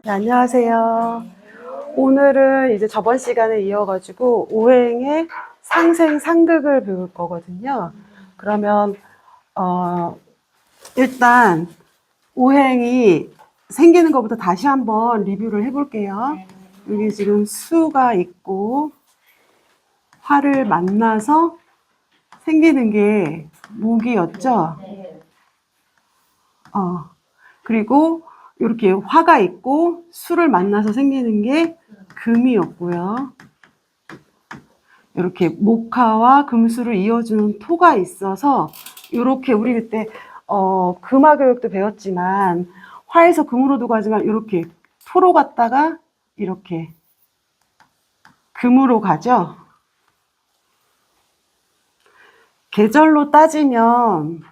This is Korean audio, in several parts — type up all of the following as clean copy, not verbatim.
네, 안녕하세요. 오늘은 이제 저번 시간에 이어가지고 오행의 상생 상극을 배울 거거든요. 그러면 일단 오행이 생기는 것부터 다시 한번 리뷰를 해볼게요. 여기 지금 수가 있고 화를 만나서 생기는 게 목이었죠. 그리고 이렇게 화가 있고 수를 만나서 생기는 게 금이었고요. 이렇게 목화와 금수를 이어주는 토가 있어서 이렇게 우리 그때 금화 교육도 배웠지만 화에서 금으로도 가지만 이렇게 토로 갔다가 이렇게 금으로 가죠. 계절로 따지면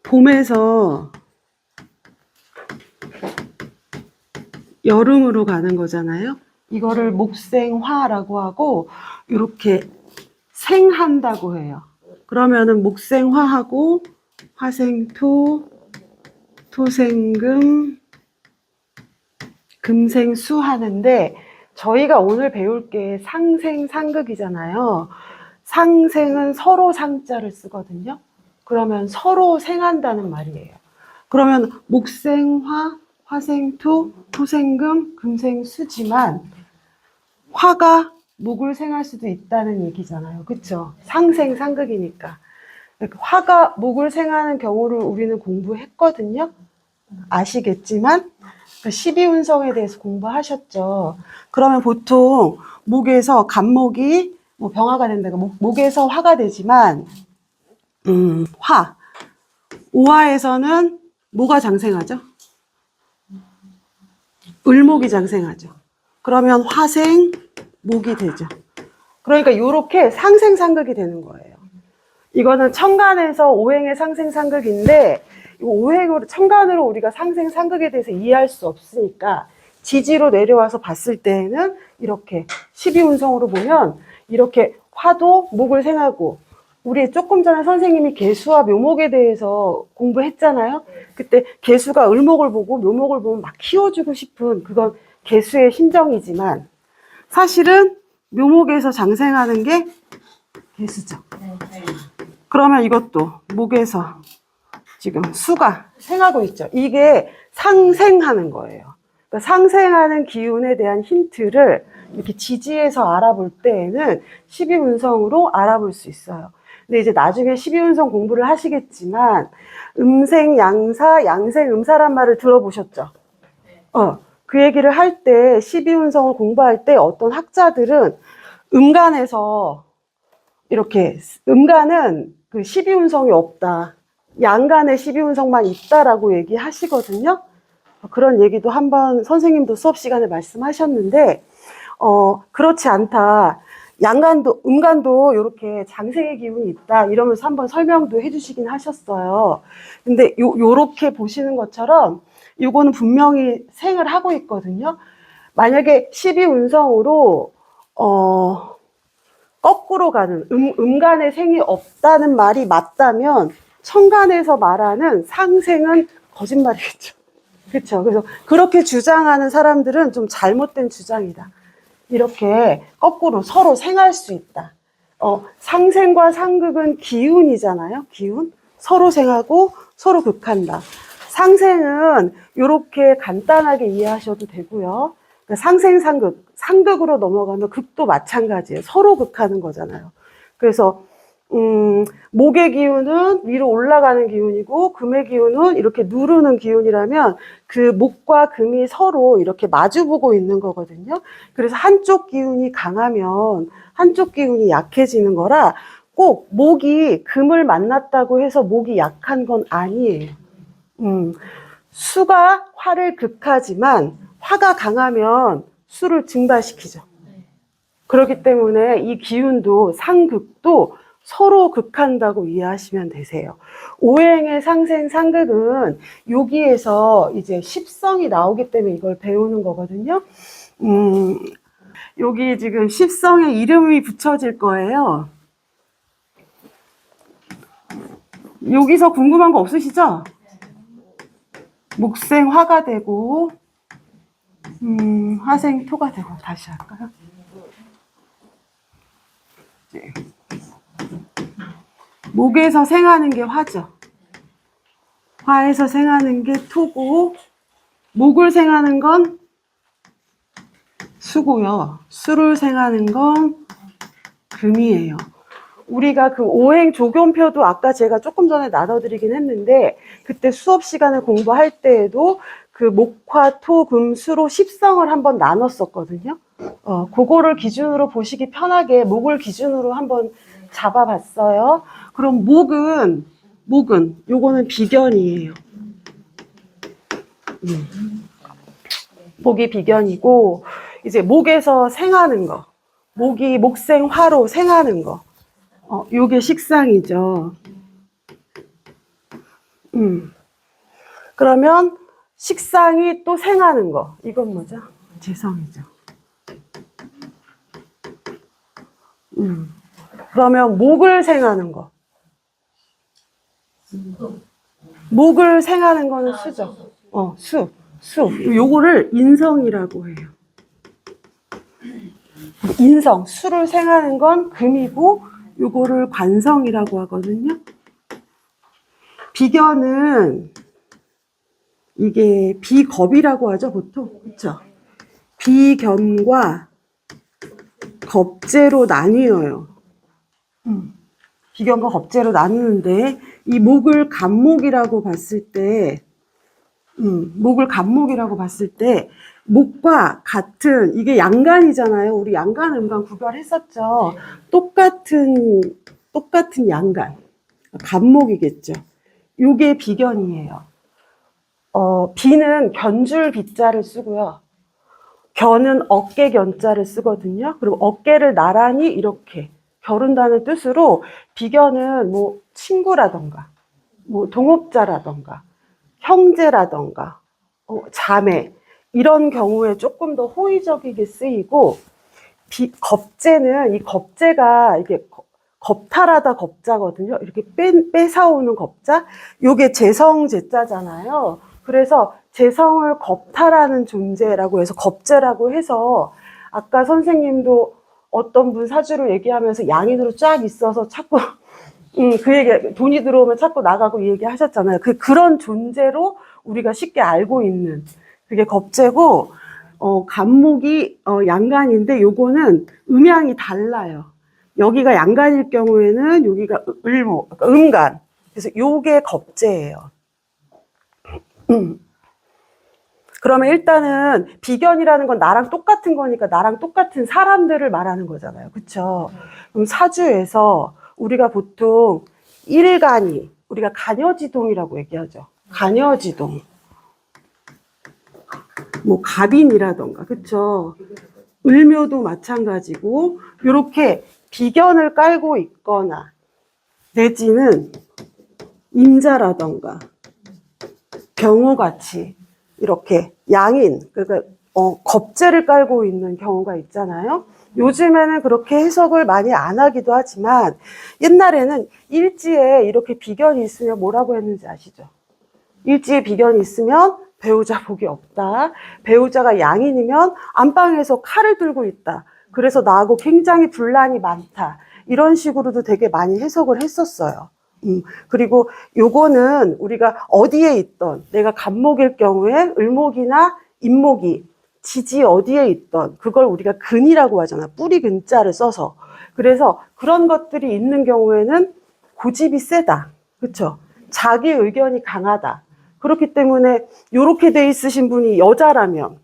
봄에서 여름으로 가는 거잖아요. 이거를 목생화라고 하고 이렇게 생한다고 해요. 그러면은 목생화하고 화생토, 토생금, 금생수 하는데 저희가 오늘 배울 게 상생상극이잖아요. 상생은 서로 상자를 쓰거든요. 그러면 서로 생한다는 말이에요. 그러면 목생화, 화생토, 토생금, 금생수지만 화가 목을 생할 수도 있다는 얘기잖아요. 그렇죠? 상생상극이니까. 화가 목을 생하는 경우를 우리는 공부했거든요. 아시겠지만 12운성에 대해서 공부하셨죠. 그러면 보통 목에서 간목이 뭐 병화가 된다가 목에서 화가 되지만 오화에서는 뭐가 장생하죠? 을목이 장생하죠. 그러면 화생 목이 되죠. 그러니까 이렇게 상생상극이 되는 거예요. 이거는 천간에서 오행의 상생상극인데 오행으로 천간으로 우리가 상생상극에 대해서 이해할 수 없으니까 지지로 내려와서 봤을 때에는 이렇게 12운성으로 보면 이렇게 화도 목을 생하고 우리 조금 전에 선생님이 개수와 묘목에 대해서 공부했잖아요. 그때 개수가 을목을 보고 묘목을 보면 막 키워주고 싶은 그건 개수의 심정이지만 사실은 묘목에서 장생하는 게 개수죠. 그러면 이것도 목에서 지금 수가 생하고 있죠. 이게 상생하는 거예요. 그러니까 상생하는 기운에 대한 힌트를 이렇게 지지에서 알아볼 때에는 12운성으로 알아볼 수 있어요. 근데 이제 나중에 12운성 공부를 하시겠지만 음생, 양사, 양생, 음사란 말을 들어보셨죠? 그 얘기를 할 때 12운성을 공부할 때 어떤 학자들은 음간에서 이렇게 음간은 그 12운성이 없다. 양간에 12운성만 있다라고 얘기하시거든요. 그런 얘기도 한번 선생님도 수업 시간에 말씀하셨는데 그렇지 않다. 양간도 음간도 이렇게 장생의 기운이 있다 이러면서 한번 설명도 해주시긴 하셨어요. 근데 요렇게 보시는 것처럼 요거는 분명히 생을 하고 있거든요. 만약에 12운성으로 거꾸로 가는 음간에 생이 없다는 말이 맞다면 천간에서 말하는 상생은 거짓말이겠죠. 그렇죠. 그래서 그렇게 주장하는 사람들은 좀 잘못된 주장이다. 이렇게 거꾸로 서로 생할 수 있다. 상생과 상극은 기운이잖아요. 기운. 서로 생하고 서로 극한다. 상생은 이렇게 간단하게 이해하셔도 되고요. 상생, 상극. 상극으로 넘어가면 극도 마찬가지예요. 서로 극하는 거잖아요. 그래서 목의 기운은 위로 올라가는 기운이고 금의 기운은 이렇게 누르는 기운이라면 그 목과 금이 서로 이렇게 마주보고 있는 거거든요. 그래서 한쪽 기운이 강하면 한쪽 기운이 약해지는 거라 꼭 목이 금을 만났다고 해서 목이 약한 건 아니에요. 수가 화를 극하지만 화가 강하면 수를 증발시키죠. 그렇기 때문에 이 기운도 상극도 서로 극한다고 이해하시면 되세요. 오행의 상생, 상극은 여기에서 이제 십성이 나오기 때문에 이걸 배우는 거거든요. 여기 지금 십성의 이름이 붙여질 거예요. 여기서 궁금한 거 없으시죠? 목생 화가 되고, 화생 토가 되고, 다시 할까요? 네. 목에서 생하는 게 화죠. 화에서 생하는 게 토고, 목을 생하는 건 수고요. 수를 생하는 건 금이에요. 우리가 그 오행 조견표도 아까 제가 조금 전에 나눠드리긴 했는데, 그때 수업 시간에 공부할 때에도 그 목화, 토, 금, 수로 십성을 한번 나눴었거든요. 그거를 기준으로 보시기 편하게 목을 기준으로 한번 잡아봤어요. 그럼 목은 요거는 비견이에요. 목이 비견이고, 이제 목에서 생하는 거, 목이 목생 화로 생하는 거, 요게 식상이죠. 그러면 식상이 또 생하는 거, 이건 뭐죠? 재성이죠. 그러면 목을 생하는 거, 목을 생하는 거는 수죠. 수. 요거를 인성이라고 해요. 인성, 수를 생하는 건 금이고, 요거를 관성이라고 하거든요. 비견은 이게 비겁이라고 하죠, 보통. 그렇죠? 비견과 겁재로 나뉘어요. 비견과 겁재로 나누는데, 이 목을 간목이라고 봤을 때, 목과 같은, 이게 양간이잖아요. 우리 양간, 음간 구별했었죠. 똑같은 양간. 간목이겠죠. 요게 비견이에요. 비는 견줄 비자를 쓰고요. 견은 어깨 견자를 쓰거든요. 그리고 어깨를 나란히 이렇게 겨룬다는 뜻으로 비견은 뭐 친구라던가, 뭐 동업자라던가, 형제라던가, 자매, 이런 경우에 조금 더 호의적이게 쓰이고, 겁재는, 이 겁재가 이게 겁탈하다 겁자거든요. 이렇게 뺏어오는 겁자. 요게 재성제자잖아요. 그래서 재성을 겁탈하는 존재라고 해서 겁재라고 해서, 아까 선생님도 어떤 분 사주를 얘기하면서 양인으로 쫙 있어서 자꾸 그 얘기, 돈이 들어오면 자꾸 나가고 이 얘기 하셨잖아요. 그런 존재로 우리가 쉽게 알고 있는 그게 겁재고, 간목이 양간인데 요거는 음양이 달라요. 여기가 양간일 경우에는 여기가 을목, 그러니까 음간. 그래서 요게 겁재예요. 그러면 일단은 비견이라는 건 나랑 똑같은 거니까 나랑 똑같은 사람들을 말하는 거잖아요. 그쵸? 그럼 사주에서 우리가 보통 일간이, 우리가 간여지동이라고 얘기하죠. 간여지동. 뭐 갑인이라던가, 그쵸? 을묘도 마찬가지고, 요렇게 비견을 깔고 있거나, 내지는 임자라던가, 경우같이 이렇게 양인, 그러니까 겁재를 깔고 있는 경우가 있잖아요. 요즘에는 그렇게 해석을 많이 안 하기도 하지만, 옛날에는 일지에 이렇게 비견이 있으면 뭐라고 했는지 아시죠? 일지에 비견이 있으면 배우자 복이 없다. 배우자가 양인이면 안방에서 칼을 들고 있다. 그래서 나하고 굉장히 분란이 많다. 이런 식으로도 되게 많이 해석을 했었어요. 그리고 요거는 우리가 어디에 있던, 내가 간목일 경우에 을목이나 임목이 지지 어디에 있던, 그걸 우리가 근이라고 하잖아. 뿌리 근자를 써서. 그래서 그런 것들이 있는 경우에는 고집이 세다. 그쵸? 자기 의견이 강하다. 그렇기 때문에 요렇게 돼 있으신 분이 여자라면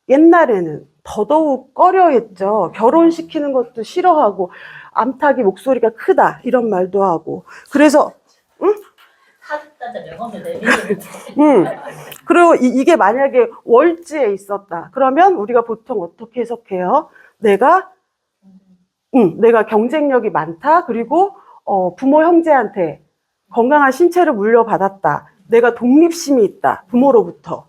옛날에는 더더욱 꺼려했죠. 결혼시키는 것도 싫어하고, 암탉이 목소리가 크다 이런 말도 하고. 그래서 그리고 이게 만약에 월지에 있었다 그러면 우리가 보통 어떻게 해석해요? 내가 경쟁력이 많다. 그리고 부모 형제한테 건강한 신체를 물려받았다. 내가 독립심이 있다. 부모로부터.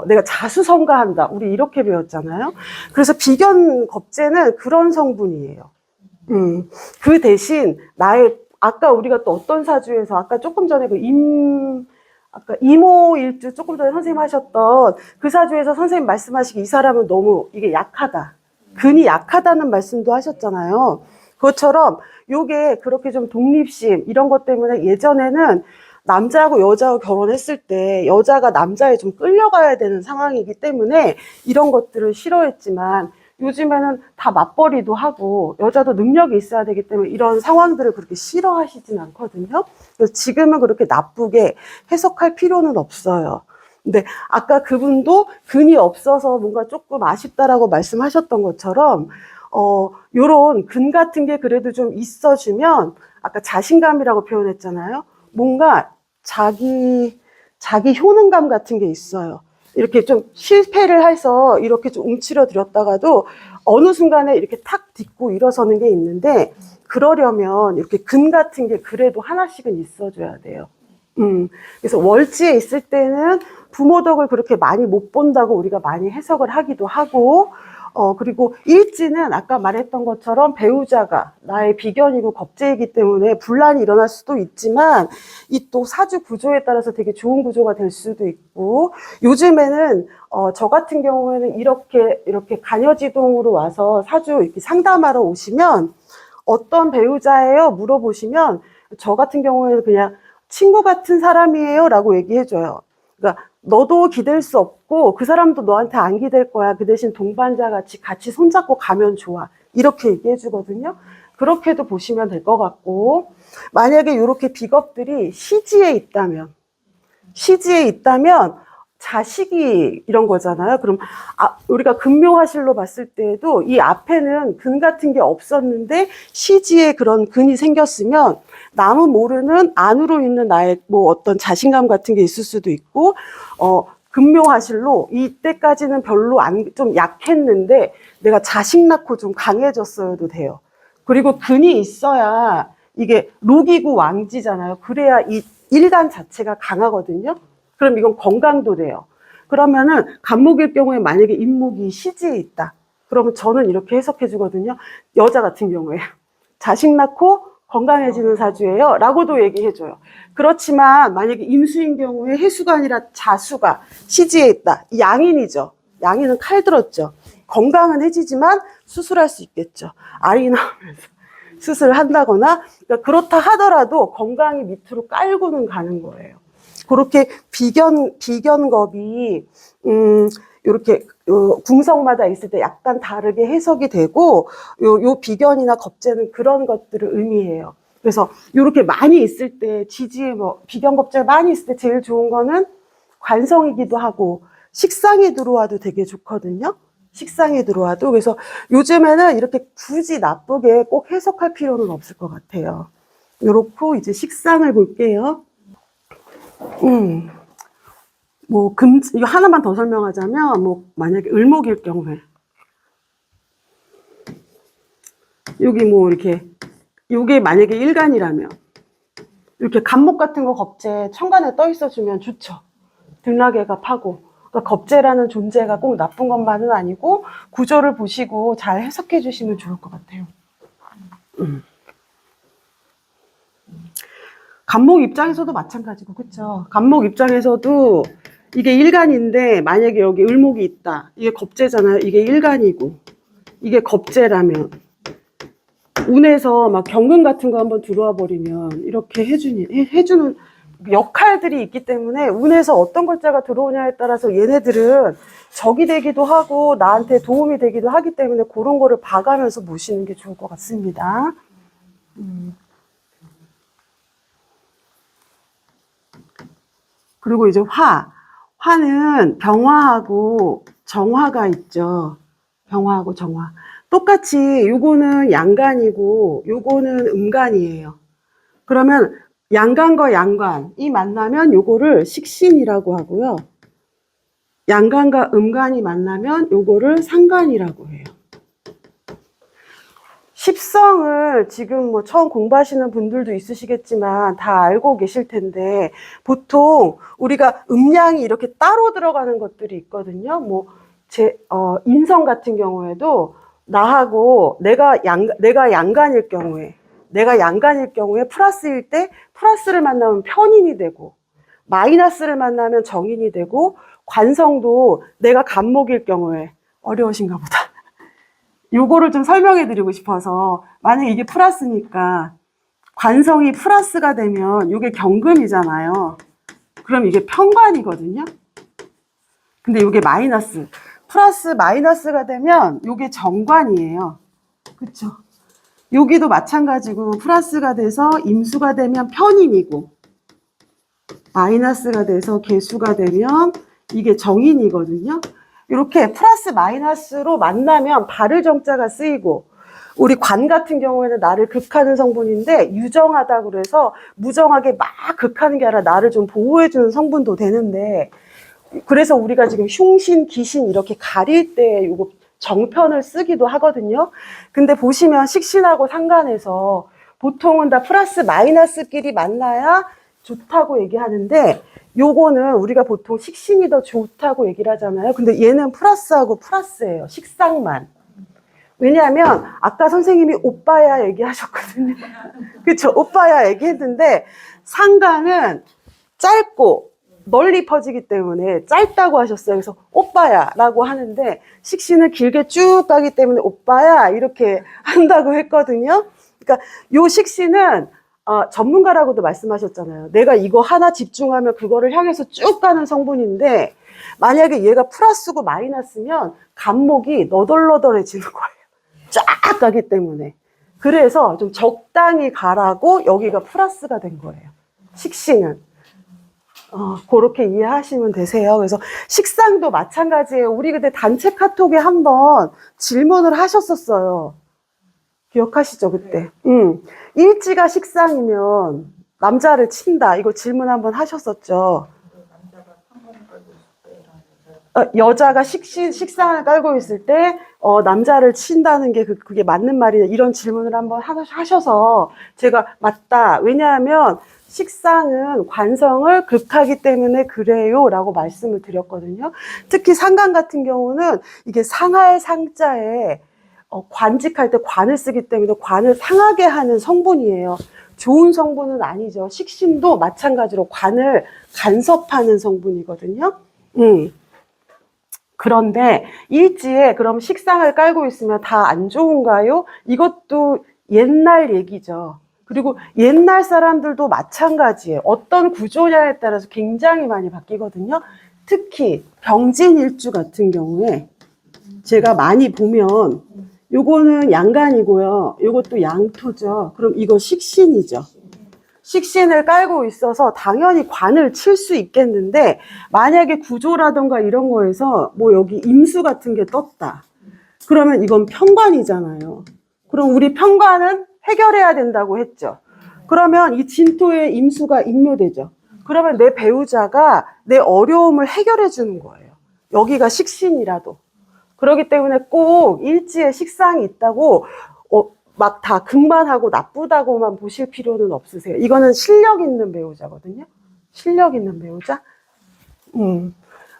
내가 자수성가한다. 우리 이렇게 배웠잖아요. 그래서 비견 겁재는 그런 성분이에요. 그 대신 나의 아까 우리가 또 어떤 사주에서 아까 조금 전에 아까 이모일주 조금 전에 선생님 하셨던 그 사주에서 선생님 말씀하시기 이 사람은 너무 이게 약하다. 근이 약하다는 말씀도 하셨잖아요. 그것처럼 요게 그렇게 좀 독립심 이런 것 때문에 예전에는 남자하고 여자하고 결혼했을 때 여자가 남자에 좀 끌려가야 되는 상황이기 때문에 이런 것들을 싫어했지만 요즘에는 다 맞벌이도 하고 여자도 능력이 있어야 되기 때문에 이런 상황들을 그렇게 싫어하시진 않거든요. 그래서 지금은 그렇게 나쁘게 해석할 필요는 없어요. 근데 아까 그분도 근이 없어서 뭔가 조금 아쉽다라고 말씀하셨던 것처럼 요런 근 같은 게 그래도 좀 있어주면 아까 자신감이라고 표현했잖아요. 뭔가 자기 효능감 같은 게 있어요. 이렇게 좀 실패를 해서 이렇게 좀 움츠러들었다가도 어느 순간에 이렇게 탁 딛고 일어서는 게 있는데 그러려면 이렇게 근 같은 게 그래도 하나씩은 있어줘야 돼요. 그래서 월지에 있을 때는 부모 덕을 그렇게 많이 못 본다고 우리가 많이 해석을 하기도 하고, 그리고 일지는 아까 말했던 것처럼 배우자가 나의 비견이고 겁재이기 때문에 분란이 일어날 수도 있지만, 이 또 사주 구조에 따라서 되게 좋은 구조가 될 수도 있고, 요즘에는, 저 같은 경우에는 이렇게 간여지동으로 와서 사주 이렇게 상담하러 오시면, 어떤 배우자예요? 물어보시면, 저 같은 경우에는 그냥 친구 같은 사람이에요 라고 얘기해줘요. 그러니까 너도 기댈 수 없고 그 사람도 너한테 안 기댈 거야. 그 대신 동반자 같이 손잡고 가면 좋아. 이렇게 얘기해 주거든요. 그렇게도 보시면 될 것 같고, 만약에 이렇게 비겁들이 시지에 있다면 자식이 이런 거잖아요. 그럼 우리가 금묘화실로 봤을 때에도 이 앞에는 근 같은 게 없었는데 시지에 그런 근이 생겼으면 남은 모르는 안으로 있는 나의 뭐 어떤 자신감 같은 게 있을 수도 있고, 금묘화실로 이때까지는 별로 좀 약했는데 내가 자식 낳고 좀 강해졌어도 돼요. 그리고 근이 있어야 이게 록이고 왕지잖아요. 그래야 이 일간 자체가 강하거든요. 그럼 이건 건강도 돼요. 그러면은 간목일 경우에 만약에 인목이 시지에 있다. 그러면 저는 이렇게 해석해 주거든요. 여자 같은 경우에 자식 낳고 건강해지는 사주예요 라고도 얘기해 줘요. 그렇지만 만약에 임수인 경우에 해수가 아니라 자수가 시지에 있다. 양인이죠. 양인은 칼 들었죠. 건강은 해지지만 수술할 수 있겠죠. 아이 낳으면서 수술을 한다거나, 그러니까 그렇다 하더라도 건강이 밑으로 깔고는 가는 거예요. 그렇게 비견겁이 이렇게 궁성마다 있을 때 약간 다르게 해석이 되고, 요 비견이나 겁재는 그런 것들을 의미해요. 그래서 이렇게 많이 있을 때 지지에 비견겁재가 많이 있을 때 제일 좋은 거는 관성이기도 하고 식상에 들어와도 되게 좋거든요. 식상에 들어와도. 그래서 요즘에는 이렇게 굳이 나쁘게 꼭 해석할 필요는 없을 것 같아요. 요렇고 이제 식상을 볼게요. 이거 하나만 더 설명하자면, 만약에 을목일 경우에, 여기 요게 만약에 일간이라면, 이렇게 간목 같은 거 겁재 천간에 떠 있어주면 좋죠. 등락애가 파고. 그러니까 겁재라는 존재가 꼭 나쁜 것만은 아니고, 구조를 보시고 잘 해석해 주시면 좋을 것 같아요. 간목 입장에서도 마찬가지고, 그쵸? 간목 입장에서도 이게 일간인데 만약에 여기 을목이 있다. 이게 겁재잖아요. 이게 일간이고 이게 겁재라면 운에서 막 경금 같은 거 한번 들어와 버리면 이렇게 해주는 역할들이 있기 때문에 운에서 어떤 글자가 들어오냐에 따라서 얘네들은 적이 되기도 하고 나한테 도움이 되기도 하기 때문에 그런 거를 봐가면서 보시는 게 좋을 것 같습니다. 그리고 이제 화는 병화하고 정화가 있죠. 병화하고 정화. 똑같이 요거는 양간이고 요거는 음간이에요. 그러면 양간과 양간이 만나면 요거를 식신이라고 하고요. 양간과 음간이 만나면 요거를 상간이라고 해요. 십성을 지금 처음 공부하시는 분들도 있으시겠지만 다 알고 계실 텐데, 보통 우리가 음양이 이렇게 따로 들어가는 것들이 있거든요. 인성 같은 경우에도 나하고 내가 양간일 경우에 내가 양간일 경우에 플러스일 때 플러스를 만나면 편인이 되고 마이너스를 만나면 정인이 되고 관성도 내가 간목일 경우에 어려우신가 보다. 요거를 좀 설명해 드리고 싶어서 만약에 이게 플러스니까 관성이 플러스가 되면 이게 경금이잖아요. 그럼 이게 편관이거든요. 근데 이게 마이너스. 플러스 마이너스가 되면 이게 정관이에요. 그쵸? 여기도 마찬가지고 플러스가 돼서 임수가 되면 편인이고 마이너스가 돼서 개수가 되면 이게 정인이거든요. 이렇게 플러스 마이너스로 만나면 발을 정자가 쓰이고 우리 관 같은 경우에는 나를 극하는 성분인데 유정하다고 그래서 무정하게 막 극하는 게 아니라 나를 좀 보호해주는 성분도 되는데 그래서 우리가 지금 흉신, 기신 이렇게 가릴 때 요거 정편을 쓰기도 하거든요. 근데 보시면 식신하고 상관해서 보통은 다 플러스 마이너스끼리 만나야 좋다고 얘기하는데 요거는 우리가 보통 식신이 더 좋다고 얘기를 하잖아요. 근데 얘는 플러스하고 플러스예요. 식상만. 왜냐하면 아까 선생님이 오빠야 얘기하셨거든요. 그쵸? 오빠야 얘기했는데 상관은 짧고 널리 퍼지기 때문에 짧다고 하셨어요. 그래서 오빠야 라고 하는데 식신을 길게 쭉 가기 때문에 오빠야 이렇게 한다고 했거든요. 그러니까 요 식신은 전문가라고도 말씀하셨잖아요. 내가 이거 하나 집중하면 그거를 향해서 쭉 가는 성분인데 만약에 얘가 플러스고 마이너스면 간목이 너덜너덜해지는 거예요. 쫙 가기 때문에. 그래서 좀 적당히 가라고 여기가 플러스가 된 거예요. 식신은. 그렇게 이해하시면 되세요. 그래서 식상도 마찬가지예요. 우리 그때 단체 카톡에 한번 질문을 하셨었어요. 기억하시죠, 그때? 일지가 식상이면 남자를 친다. 이거 질문 한번 하셨었죠. 여자가 식상을 깔고 있을 때 남자를 친다는 게 그게 맞는 말이냐 이런 질문을 한번 하셔서 제가 맞다. 왜냐하면 식상은 관성을 극하기 때문에 그래요 라고 말씀을 드렸거든요. 특히 상관 같은 경우는 이게 상할 상자에 관직할 때 관을 쓰기 때문에 관을 상하게 하는 성분이에요. 좋은 성분은 아니죠. 식신도 마찬가지로 관을 간섭하는 성분이거든요. 그런데 일지에 그럼 식상을 깔고 있으면 다 안 좋은가요? 이것도 옛날 얘기죠. 그리고 옛날 사람들도 마찬가지예요. 어떤 구조냐에 따라서 굉장히 많이 바뀌거든요. 특히 병진일주 같은 경우에 제가 많이 보면 요거는 양간이고요. 요것도 양토죠. 그럼 이거 식신이죠. 식신을 깔고 있어서 당연히 관을 칠 수 있겠는데 만약에 구조라던가 이런 거에서 뭐 여기 임수 같은 게 떴다. 그러면 이건 편관이잖아요. 그럼 우리 편관은 해결해야 된다고 했죠. 그러면 이 진토에 임수가 임묘되죠. 그러면 내 배우자가 내 어려움을 해결해 주는 거예요. 여기가 식신이라도. 그렇기 때문에 꼭 일지에 식상이 있다고 막 다 금반하고 나쁘다고만 보실 필요는 없으세요. 이거는 실력 있는 배우자거든요. 실력 있는 배우자.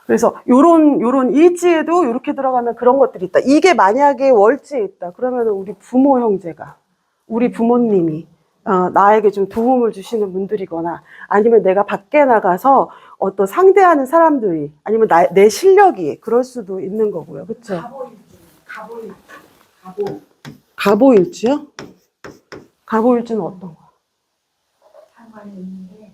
그래서 요런 일지에도 이렇게 들어가면 그런 것들이 있다. 이게 만약에 월지에 있다. 그러면 우리 부모 형제가, 우리 부모님이 나에게 좀 도움을 주시는 분들이거나 아니면 내가 밖에 나가서 어떤 상대하는 사람들이 아니면 내 실력이 그럴 수도 있는 거고요. 그렇죠? 가보일주요? 가보일주는 어떤 거? 상관이 있는데.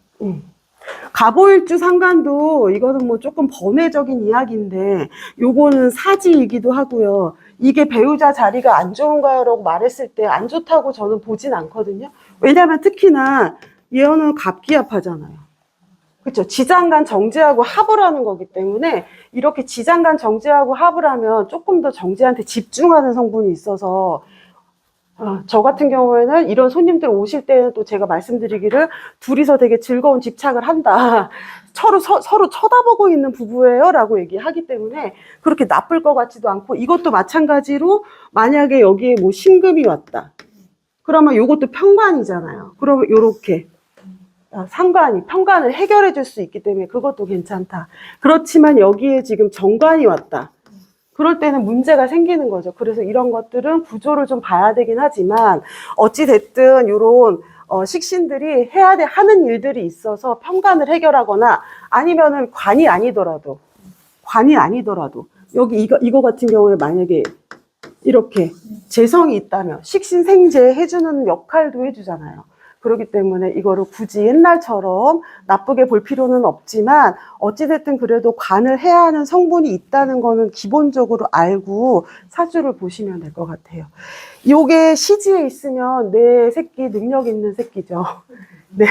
가보일주 상관도 이거는 뭐 조금 번외적인 이야기인데 요거는 사지이기도 하고요. 이게 배우자 자리가 안 좋은가요? 라고 말했을 때 안 좋다고 저는 보진 않거든요. 왜냐하면 특히나 예언은 갑기합하잖아요. 그렇죠. 지장간 정제하고 합을 하는 거기 때문에 이렇게 지장간 정제하고 합을 하면 조금 더 정제한테 집중하는 성분이 있어서 저 같은 경우에는 이런 손님들 오실 때는 또 제가 말씀드리기를 둘이서 되게 즐거운 집착을 한다. 서로 쳐다보고 있는 부부예요 라고 얘기하기 때문에 그렇게 나쁠 것 같지도 않고 이것도 마찬가지로 만약에 여기에 뭐 신금이 왔다. 그러면 이것도 편관이잖아요. 그러면 요렇게 상관이 편관을 해결해 줄 수 있기 때문에 그것도 괜찮다. 그렇지만 여기에 지금 정관이 왔다. 그럴 때는 문제가 생기는 거죠. 그래서 이런 것들은 구조를 좀 봐야 되긴 하지만 어찌됐든 이런 식신들이 하는 일들이 있어서 편관을 해결하거나 아니면은 관이 아니더라도 여기 이거 같은 경우에 만약에 이렇게 재성이 있다면 식신생재 해주는 역할도 해주잖아요. 그렇기 때문에 이거를 굳이 옛날처럼 나쁘게 볼 필요는 없지만 어찌됐든 그래도 관을 해야 하는 성분이 있다는 거는 기본적으로 알고 사주를 보시면 될 것 같아요. 요게 시지에 있으면 내 새끼 능력 있는 새끼죠. 네,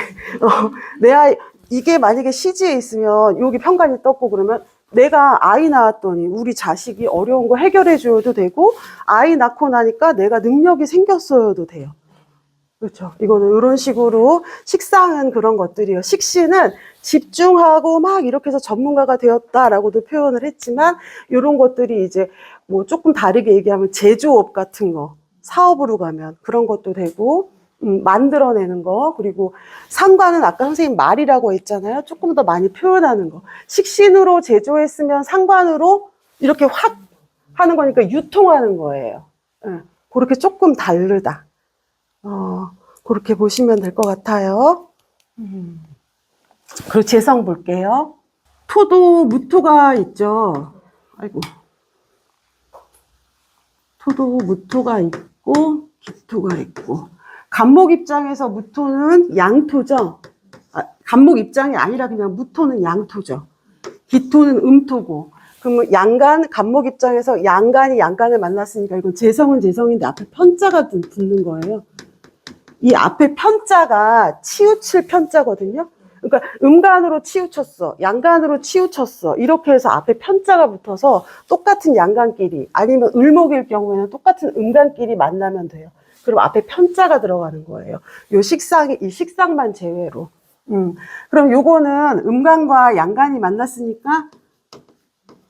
내 아이, 이게 만약에 시지에 있으면 여기 편관이 떴고 그러면 내가 아이 낳았더니 우리 자식이 어려운 거 해결해 줘도 되고 아이 낳고 나니까 내가 능력이 생겼어도 돼요. 그렇죠. 이거는 이런 식으로 식상은 그런 것들이에요. 식신은 집중하고 막 이렇게 해서 전문가가 되었다라고도 표현을 했지만 이런 것들이 이제 뭐 조금 다르게 얘기하면 제조업 같은 거 사업으로 가면 그런 것도 되고 만들어내는 거 그리고 상관은 아까 선생님 말이라고 했잖아요. 조금 더 많이 표현하는 거 식신으로 제조했으면 상관으로 이렇게 확 하는 거니까 유통하는 거예요. 예, 그렇게 조금 다르다. 그렇게 보시면 될 것 같아요. 그리고 재성 볼게요. 토도 무토가 있죠. 아이고. 토도 무토가 있고, 기토가 있고. 간목 입장에서 무토는 양토죠. 간목 입장이 아니라 그냥 무토는 양토죠. 기토는 음토고. 그러면 양간, 간목 입장에서 양간이 양간을 만났으니까 이건 재성은 재성인데 앞에 편자가 붙는 거예요. 이 앞에 편자가 치우칠 편자거든요. 그러니까 음간으로 치우쳤어, 양간으로 치우쳤어 이렇게 해서 앞에 편자가 붙어서 똑같은 양간끼리 아니면 을목일 경우에는 똑같은 음간끼리 만나면 돼요. 그럼 앞에 편자가 들어가는 거예요. 이 식상만 제외로. 그럼 요거는 음간과 양간이 만났으니까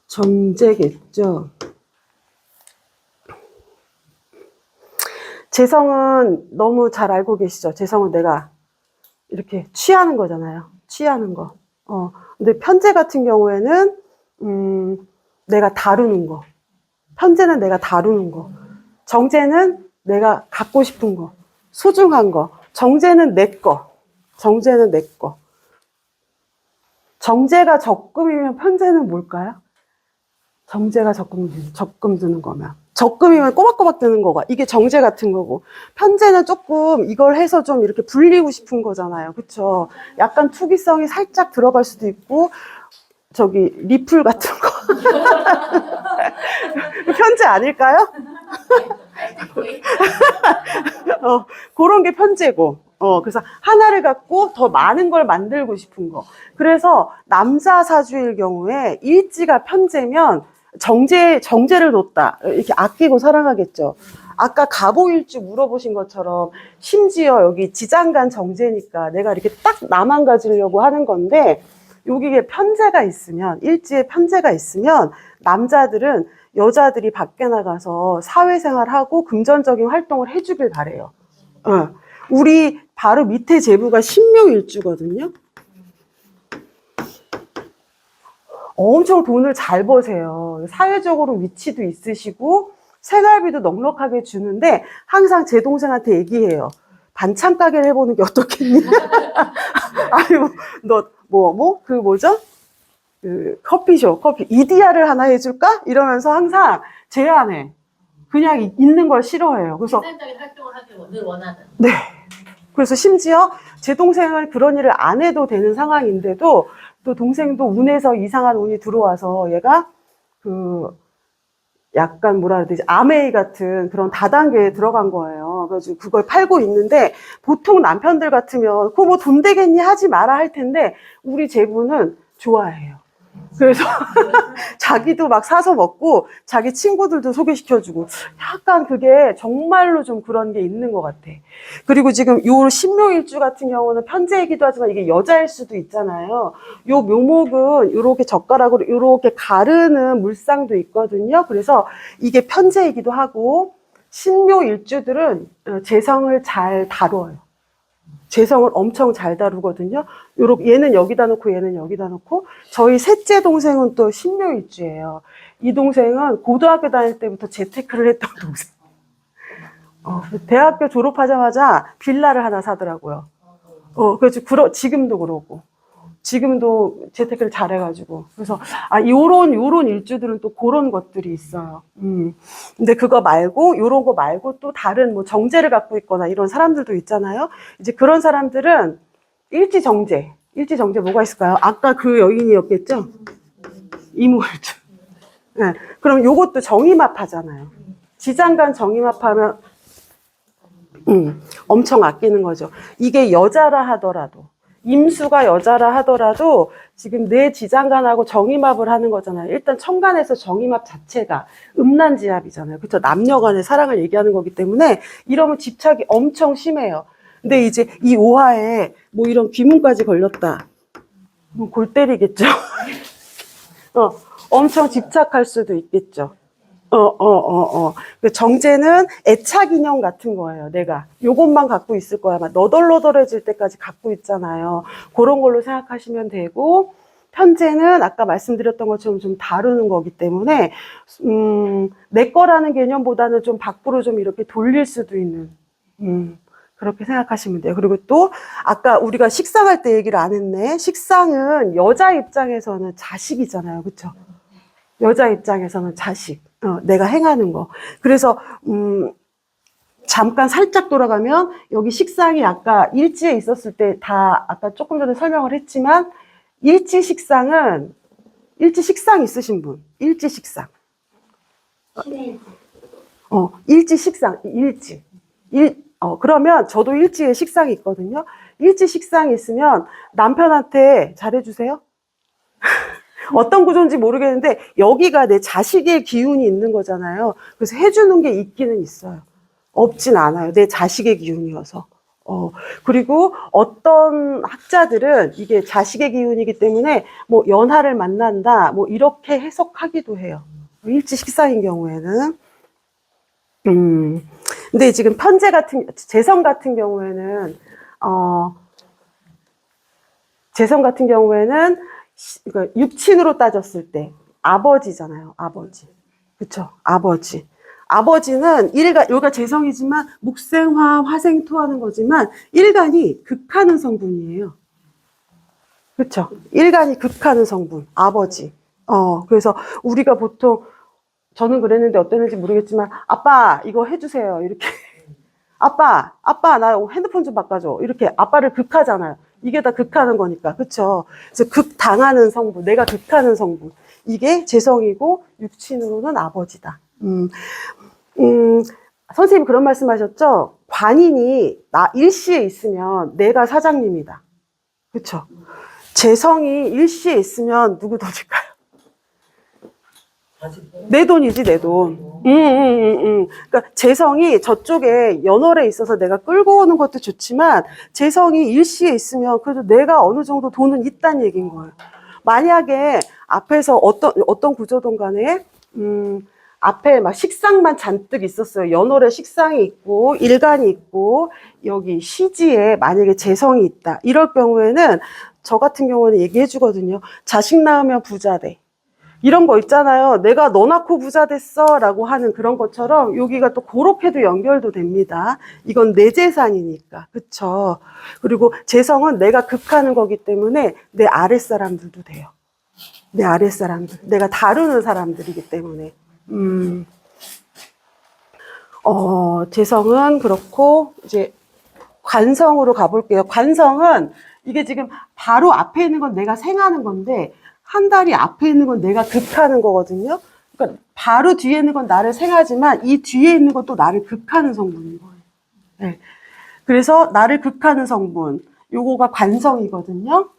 정제겠죠. 재성은 너무 잘 알고 계시죠? 재성은 내가 이렇게 취하는 거잖아요. 취하는 거. 근데 편재 같은 경우에는, 내가 다루는 거. 편재는 내가 다루는 거. 정재는 내가 갖고 싶은 거. 소중한 거. 정재는 내 거. 정재는 내 거. 정재가 적금이면 편재는 뭘까요? 정제가 적금 드는 거면. 적금이면 꼬박꼬박 드는 거가. 이게 정제 같은 거고. 편제는 조금 이걸 해서 좀 이렇게 불리고 싶은 거잖아요. 그쵸? 약간 투기성이 살짝 들어갈 수도 있고, 저기, 리플 같은 거. 편제 아닐까요? 그런 게 편제고. 그래서 하나를 갖고 더 많은 걸 만들고 싶은 거. 그래서 남자 사주일 경우에 일지가 편제면 정제를 뒀다. 이렇게 아끼고 사랑하겠죠. 아까 갑오일주 물어보신 것처럼 심지어 여기 지장간 정제니까 내가 이렇게 딱 나만 가지려고 하는 건데 여기에 편제가 있으면 일지에 편제가 있으면 남자들은 여자들이 밖에 나가서 사회생활하고 금전적인 활동을 해주길 바래요. 우리 바로 밑에 제부가 신묘일주거든요. 엄청 돈을 잘 버세요. 사회적으로 위치도 있으시고 생활비도 넉넉하게 주는데 항상 제 동생한테 얘기해요. 반찬 가게를 해보는 게 어떻겠니? 아니 그 뭐죠? 그 커피숍, 이디야를 하나 해줄까? 이러면서 항상 제안해. 그냥 있는 걸 싫어해요. 그래서 생산적인 활동을 하길 늘 원하는. 네. 그래서 심지어 제 동생은 그런 일을 안 해도 되는 상황인데도 또 동생도 운에서 이상한 운이 들어와서 얘가 그 약간 뭐라 해야 되지? 아메이 같은 그런 다단계에 들어간 거예요. 그래서 그걸 팔고 있는데 보통 남편들 같으면 그거 뭐 돈 되겠니 하지 마라 할 텐데 우리 제부는 좋아해요. 그래서 자기도 막 사서 먹고 자기 친구들도 소개시켜주고 약간 그게 정말로 좀 그런 게 있는 것 같아. 그리고 지금 요 신묘일주 같은 경우는 편제이기도 하지만 이게 여자일 수도 있잖아요. 요 묘목은 요렇게 젓가락으로 요렇게 가르는 물상도 있거든요. 그래서 이게 편제이기도 하고 신묘일주들은 재성을 잘 다뤄요. 재성을 엄청 잘 다루거든요. 요렇게 얘는 여기다 놓고 얘는 여기다 놓고 저희 셋째 동생은 또 신묘일주예요. 이 동생은 고등학교 다닐 때부터 재테크를 했던 동생. 대학교 졸업하자마자 빌라를 하나 사더라고요. 그래서 지금도 그러고. 지금도 재테크를 잘해가지고. 그래서, 요런 일주들은 또 그런 것들이 있어요. 근데 그거 말고, 요런 거 말고 또 다른 뭐 정제를 갖고 있거나 이런 사람들도 있잖아요. 이제 그런 사람들은 일지정제. 일지정제 뭐가 있을까요? 아까 그 여인이었겠죠? 이모일주. 네. 그럼 요것도 정임합 하잖아요. 지장간 정임합하면, 엄청 아끼는 거죠. 이게 여자라 하더라도. 임수가 여자라 하더라도 지금 내 지장간하고 정임합을 하는 거잖아요. 일단 천간에서 정임합 자체가 음란지합이잖아요. 그렇죠? 남녀 간의 사랑을 얘기하는 거기 때문에 이러면 집착이 엄청 심해요. 근데 이제 이 오화에 뭐 이런 귀문까지 걸렸다. 골 때리겠죠. 엄청 집착할 수도 있겠죠. 정제는 애착 인형 같은 거예요, 내가. 요것만 갖고 있을 거야. 막 너덜너덜해질 때까지 갖고 있잖아요. 그런 걸로 생각하시면 되고, 편제는 아까 말씀드렸던 것처럼 좀 다루는 거기 때문에, 내 거라는 개념보다는 좀 밖으로 좀 이렇게 돌릴 수도 있는, 그렇게 생각하시면 돼요. 그리고 또, 아까 우리가 식상할 때 얘기를 안 했네. 식상은 여자 입장에서는 자식이잖아요. 그쵸? 여자 입장에서는 자식. 내가 행하는 거. 그래서, 잠깐 살짝 돌아가면, 여기 식상이 아까 일지에 있었을 때 아까 조금 전에 설명을 했지만, 일지 식상 있으신 분. 일지 식상. 일지 식상, 일지. 그러면 저도 일지에 식상이 있거든요. 일지 식상이 있으면 남편한테 잘해주세요. 어떤 구조인지 모르겠는데 여기가 내 자식의 기운이 있는 거잖아요. 그래서 해주는 게 있기는 있어요. 없진 않아요. 내 자식의 기운이어서. 그리고 어떤 학자들은 이게 자식의 기운이기 때문에 뭐 연하를 만난다 뭐 이렇게 해석하기도 해요. 일지 식상인 경우에는. 근데 지금 재성 같은 경우에는 그러니까 육친으로 따졌을 때 아버지잖아요. 아버지. 그쵸? 아버지. 아버지는 여기가 재성이지만 목생화, 화생토 하는 거지만 일간이 극하는 성분이에요. 그쵸? 일간이 극하는 성분. 아버지. 그래서 우리가 보통 저는 그랬는데 어땠는지 모르겠지만 아빠 이거 해주세요. 이렇게. 아빠 나 핸드폰 좀 바꿔줘. 이렇게 아빠를 극하잖아요. 이게 다 극하는 거니까. 그쵸? 그래서 극당하는 성분, 내가 극하는 성분. 이게 재성이고 육친으로는 아버지다. 선생님 그런 말씀 하셨죠? 관인이 일시에 있으면 내가 사장님이다. 그쵸? 재성이 일시에 있으면 누구 돈일까요? 내 돈이지, 내 돈. 그러니까 재성이 저쪽에 연월에 있어서 내가 끌고 오는 것도 좋지만 재성이 일시에 있으면 그래도 내가 어느 정도 돈은 있다는 얘기인 거예요. 만약에 앞에서 어떤 구조든 간에 앞에 막 식상만 잔뜩 있었어요. 연월에 식상이 있고 일간이 있고 여기 시지에 만약에 재성이 있다. 이럴 경우에는 저 같은 경우는 얘기해 주거든요. 자식 낳으면 부자 돼. 이런 거 있잖아요. 내가 너 낳고 부자 됐어 라고 하는 그런 것처럼 여기가 또 그렇게도 연결도 됩니다. 이건 내 재산이니까. 그쵸? 그리고 재성은 내가 극하는 거기 때문에 내 아랫사람들도 돼요. 내 아랫사람들. 내가 다루는 사람들이기 때문에. 재성은 그렇고 이제 관성으로 가볼게요. 관성은 이게 지금 바로 앞에 있는 건 내가 생하는 건데 한 달이 앞에 있는 건 내가 극하는 거거든요. 그러니까 바로 뒤에 있는 건 나를 생하지만 이 뒤에 있는 건 또 나를 극하는 성분인 거예요. 네. 그래서 나를 극하는 성분, 요거가 관성이거든요.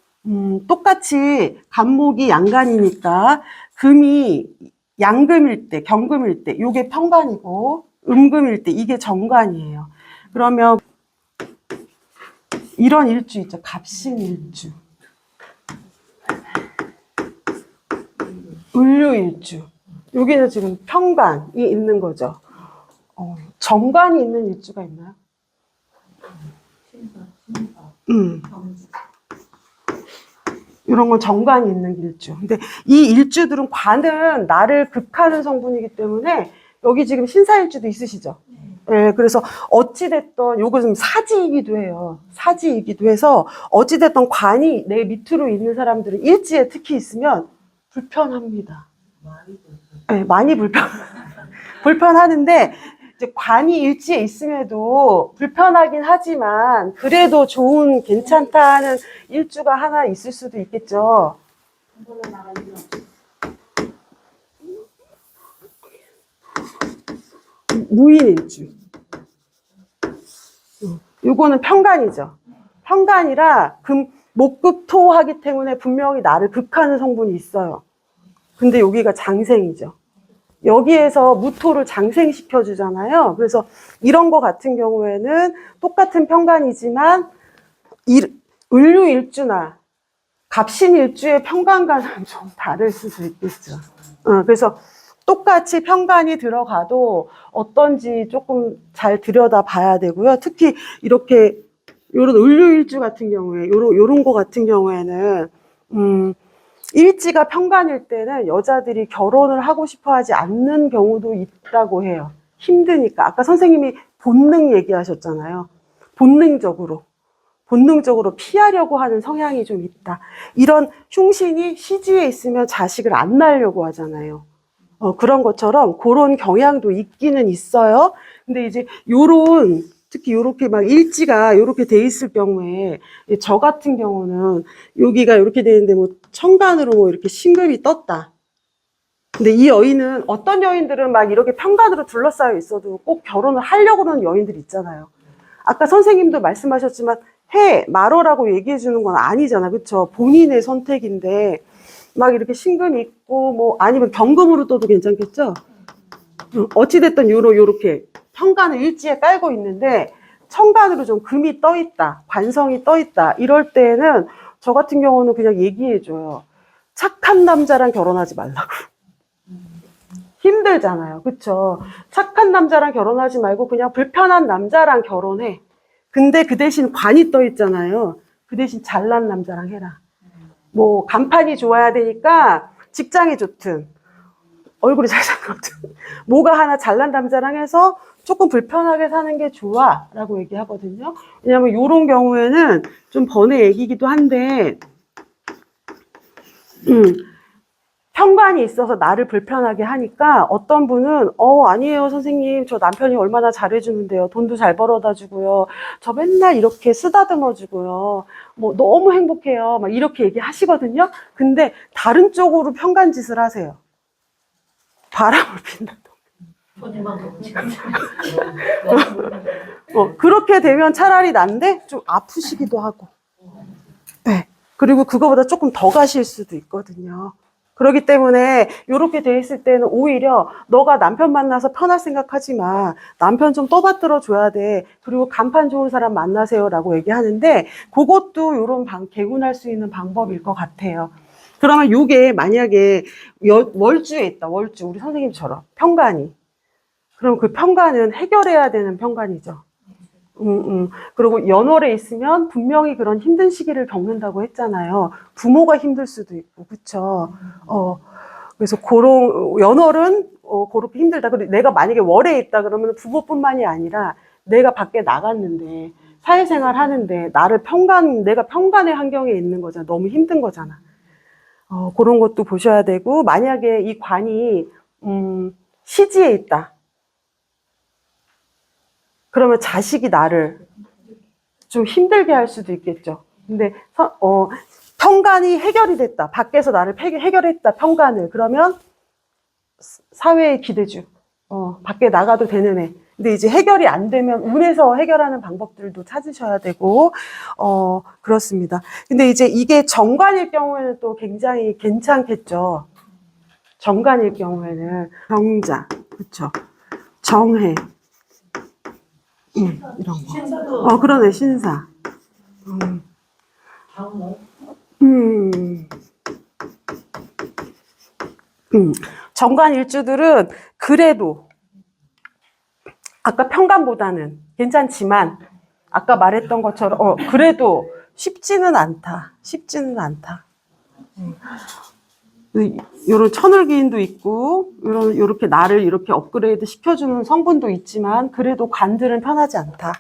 똑같이 간목이 양간이니까 금이 양금일 때, 경금일 때, 요게 편관이고 음금일 때 이게 정관이에요. 그러면 이런 일주 있죠. 갑신일주. 을류일주. 여기는 지금 편관이 있는 거죠. 정관이 있는 일주가 있나요? 이런 건 정관이 있는 일주. 근데 이 일주들은 관은 나를 극하는 성분이기 때문에 여기 지금 신사일주도 있으시죠? 예, 그래서 어찌됐던 요것은 사지이기도 해요. 사지이기도 해서 어찌됐던 관이 내 밑으로 있는 사람들은 일지에 특히 있으면 불편합니다. 예, 많이 불편하는데 이제 관이 일지에 있음에도 불편하긴 하지만 그래도 좋은 괜찮다 하는 일주가 하나 있을 수도 있겠죠. 무인일주. 요거는 편간이죠. 편간이라 목극토 하기 때문에 분명히 나를 극하는 성분이 있어요. 근데 여기가 장생이죠. 여기에서 무토를 장생시켜 주잖아요. 그래서 이런 거 같은 경우에는 똑같은 편간이지만 을류일주나 갑신일주의 편간과는 좀 다를 수도 있겠죠. 그래서 똑같이 편간이 들어가도 어떤지 조금 잘 들여다 봐야 되고요. 특히 이렇게 요런 을류일주 같은 경우에 요런 거 같은 경우에는 일지가 편간일 때는 여자들이 결혼을 하고 싶어 하지 않는 경우도 있다고 해요. 힘드니까. 아까 선생님이 본능 얘기하셨잖아요. 본능적으로 피하려고 하는 성향이 좀 있다. 이런 흉신이 시지에 있으면 자식을 안 낳으려고 하잖아요. 그런 것처럼 그런 경향도 있기는 있어요. 근데 이제 특히 요렇게 막 일지가 요렇게 돼 있을 경우에 저 같은 경우는 여기가 이렇게 돼 있는데 뭐 천간으로 뭐 이렇게 신금이 떴다. 근데 이 여인은 어떤 여인들은 막 이렇게 편간으로 둘러싸여 있어도 꼭 결혼을 하려고 하는 여인들이 있잖아요. 아까 선생님도 말씀하셨지만 말어라고 얘기해 주는 건 아니잖아. 그쵸? 본인의 선택인데 막 이렇게 신금 있고 뭐 아니면 경금으로 떠도 괜찮겠죠? 어찌됐든 요렇게 편간을 일지에 깔고 있는데 천간으로 좀 금이 떠 있다, 관성이 떠 있다. 이럴 때는 저 같은 경우는 그냥 얘기해 줘요. 착한 남자랑 결혼하지 말라고. 힘들잖아요. 그쵸? 착한 남자랑 결혼하지 말고 그냥 불편한 남자랑 결혼해. 근데 그 대신 관이 떠 있잖아요. 그 대신 잘난 남자랑 해라. 뭐 간판이 좋아야 되니까 직장이 좋든 얼굴이 잘생겼든 뭐가 하나 잘난 남자랑 해서 조금 불편하게 사는 게 좋아 라고 얘기하거든요. 왜냐면 이런 경우에는 좀 번외 얘기기도 한데 편관이 있어서 나를 불편하게 하니까 어떤 분은 아니에요 선생님, 저 남편이 얼마나 잘해주는데요, 돈도 잘 벌어다 주고요, 저 맨날 이렇게 쓰다듬어 주고요, 뭐 너무 행복해요, 막 이렇게 얘기하시거든요. 근데 다른 쪽으로 편간짓을 하세요. 바람을 핀다. 그렇게 되면 차라리 난데 좀 아프시기도 하고, 네. 그리고 그거보다 조금 더 가실 수도 있거든요. 그렇기 때문에 이렇게 돼 있을 때는 오히려 너가 남편 만나서 편할 생각하지 마. 남편 좀 떠받들어 줘야 돼. 그리고 간판 좋은 사람 만나세요 라고 얘기하는데 그것도 이런 개운할 수 있는 방법일 것 같아요. 그러면 요게 만약에 월주에 있다. 월주. 우리 선생님처럼 편간이. 그럼 그 편간은 해결해야 되는 편간이죠. 그리고 연월에 있으면 분명히 그런 힘든 시기를 겪는다고 했잖아요. 부모가 힘들 수도 있고, 그쵸? 그래서 연월은 그렇게 힘들다. 그리고 내가 만약에 월에 있다 그러면 부모뿐만이 아니라 내가 밖에 나갔는데, 사회생활 하는데, 내가 편간의 환경에 있는 거잖아. 너무 힘든 거잖아. 그런 것도 보셔야 되고, 만약에 이 관이, 시지에 있다. 그러면 자식이 나를 좀 힘들게 할 수도 있겠죠. 근데 편간이 해결이 됐다. 밖에서 나를 해결했다. 편간을. 그러면 사회의 기대주. 밖에 나가도 되는 애. 근데 이제 해결이 안 되면 운에서 해결하는 방법들도 찾으셔야 되고 그렇습니다. 근데 이제 이게 정관일 경우에는 또 굉장히 괜찮겠죠. 정관일 경우에는 정자, 그렇죠. 정해. 이런 거. 그러네, 신사. 정관 일주들은 그래도 아까 편간보다는 괜찮지만 아까 말했던 것처럼, 그래도 쉽지는 않다. 쉽지는 않다. 요런 천을기인도 있고, 요렇게 나를 이렇게 업그레이드 시켜주는 성분도 있지만, 그래도 관들은 편하지 않다.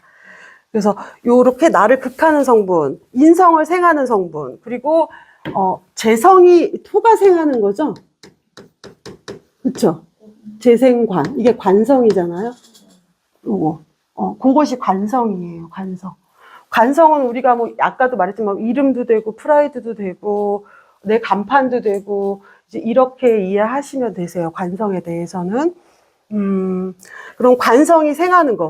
그래서 요렇게 나를 극하는 성분, 인성을 생하는 성분, 그리고 재성이 토가 생하는 거죠? 그쵸? 재생관. 이게 관성이잖아요? 요거. 그것이 관성이에요, 관성. 관성은 우리가 뭐, 아까도 말했지만, 이름도 되고, 프라이드도 되고, 내 간판도 되고, 이제 이렇게 이해하시면 되세요, 관성에 대해서는. 그럼 관성이 생하는 거.